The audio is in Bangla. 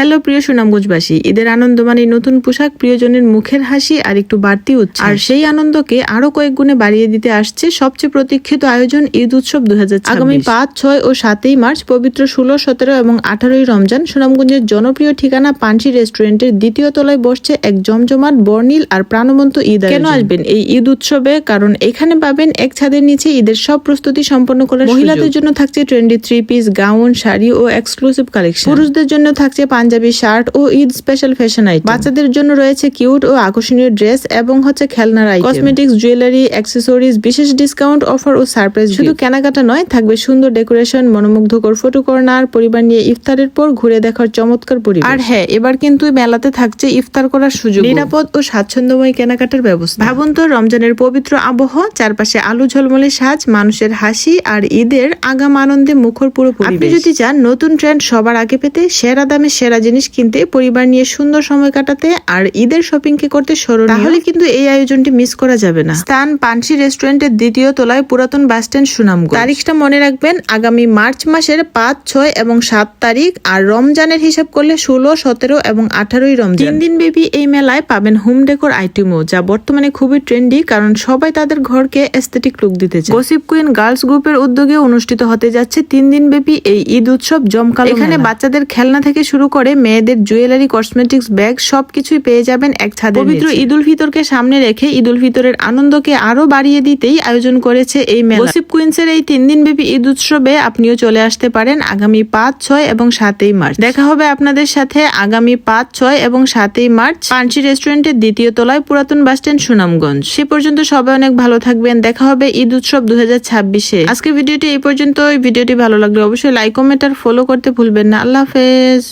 হ্যালো প্রিয় সুনামগঞ্জবাসী, ঈদের আনন্দ মানে নতুন পোশাক, প্রিয়জনের মুখের হাসি আর একটু বাড়তি উৎসাহ। আর সেই আনন্দকে আরো কয়েক গুণে বাড়িয়ে দিতে আসছে সবচেয়ে প্রতীক্ষিত আয়োজন ঈদ উৎসব 2026। আগামী 5, 6 ও 7 মার্চ পবিত্র 16, 17 এবং 18 রমজান সুনামগঞ্জের জনপ্রিয় ঠিকানা পানসি রেস্টুরেন্টের দ্বিতীয় তলায় বসছে এক জমজমাট বর্ণিল আর প্রাণবন্ত ঈদ আয়োজন। কেন আসবেন এই ঈদ উৎসবে? কারণ এখানে পাবেন এক ছাদের নিচে ঈদের সব প্রস্তুতি সম্পন্ন করার সুযোগ। মহিলাদের জন্য থাকছে ট্রেন্ডি 3 পিস, গাউন, শাড়ি ও এক্সক্লুসিভ কালেকশন। পুরুষদের জন্য থাকছে পাঞ্জাবি শার্ট ও ঈদ স্পেশাল ফ্যাশন আইটেম। বাচ্চাদের জন্য রয়েছে কিউট ও আকর্ষণীয় ড্রেস এবং খেলনার আইটেম, কসমেটিক্স, জুয়েলারি, অ্যাক্সেসরিজ, বিশেষ ডিসকাউন্ট অফার ও সারপ্রাইজ। শুধু কেনাকাটা নয়, থাকবে সুন্দর ডেকোরেশন, মনোমুগ্ধকর ফটো কর্নার, পরিবার নিয়ে ইফতারের পর ঘুরে দেখার চমৎকার পরিবেশ। আর হ্যাঁ, এবার কিন্তু মেলাতে থাকছে ইফতার করার সুযোগ, নিরাপদ ও স্বাচ্ছন্দ্যময় কেনাকাটার ব্যবস্থা। ভাবুন তো, রমজানের পবিত্র আবহ, চারপাশে আলো ঝলমলে সাজ, মানুষের হাসি আর ঈদের আগাম আনন্দে মুখর পুরো পরিবেশ। আপনি যদি চান নতুন ট্রেন্ড সবার আগে পেতে, সেরা দামে সেরা জিনিস কিনতে, পরিবার নিয়ে সুন্দর সময় কাটাতে আর ঈদের শপিং কে করতে স্মরণীয়, তাহলে কিন্তু এই আয়োজনটি মিস করা যাবে না। স্থান পানসি রেস্টুরেন্টের দ্বিতীয় তলায়, পুরাতন বাস স্ট্যান্ড, সুনামগঞ্জ। তারিখটা মনে রাখবেন, আগামী মার্চ মাসের 5, 6 এবং 7 তারিখ। আর রমজানের হিসাব করলে 16, 17 এবং 18 রমজান। 3 দিন ব্যাপী এই মেলায় পাবেন হোম ডেকোর আইটেমও, যা বর্তমানে খুবই ট্রেন্ডি, কারণ সবাই তাদের ঘরকে এস্থেটিক লুক দিতে চায়। গসিপ কুইন গার্লস গ্রুপের উদ্যোগে অনুষ্ঠিত হতে যাচ্ছে 3 দিন ব্যাপী এই ঈদ উৎসব জমকালো। এখানে বাচ্চাদের খেলনা থেকে শুরু করে মেয়েদের জুয়েলারি, কসমেটিক্স, ব্যাগ সবকিছুই পেয়ে যাবেন এক ছাদের নিচে। পবিত্র ঈদ উল ফিতরকে সামনে রেখে ঈদ উল ফিতরের আনন্দকে আরো বাড়িয়ে দিতেই আয়োজন করেছে এই মেলা। গসিপ কুইন্সের এই 3 দিন ব্যাপী ঈদ উৎসবে আপনিও চলে আসতে পারেন আগামী 5, 6 এবং 7 মার্চ। দেখা হবে আপনাদের সাথে আগামী 5, 6 এবং 7 মার্চ পানসি রেস্টুরেন্টের দ্বিতীয় তলায়, পুরাতন বাস স্ট্যান্ড, সুনামগঞ্জ। সে পর্যন্ত সবাই অনেক ভালো থাকবেন। দেখা হবে ঈদ উৎসব 2026-এ। আজকের ভিডিওটি এই পর্যন্ত। ভিডিওটি ভালো লাগলে অবশ্যই লাইক, কমেন্ট আর ফলো করতে ভুলবেন না। আল্লাহ হাফেজ।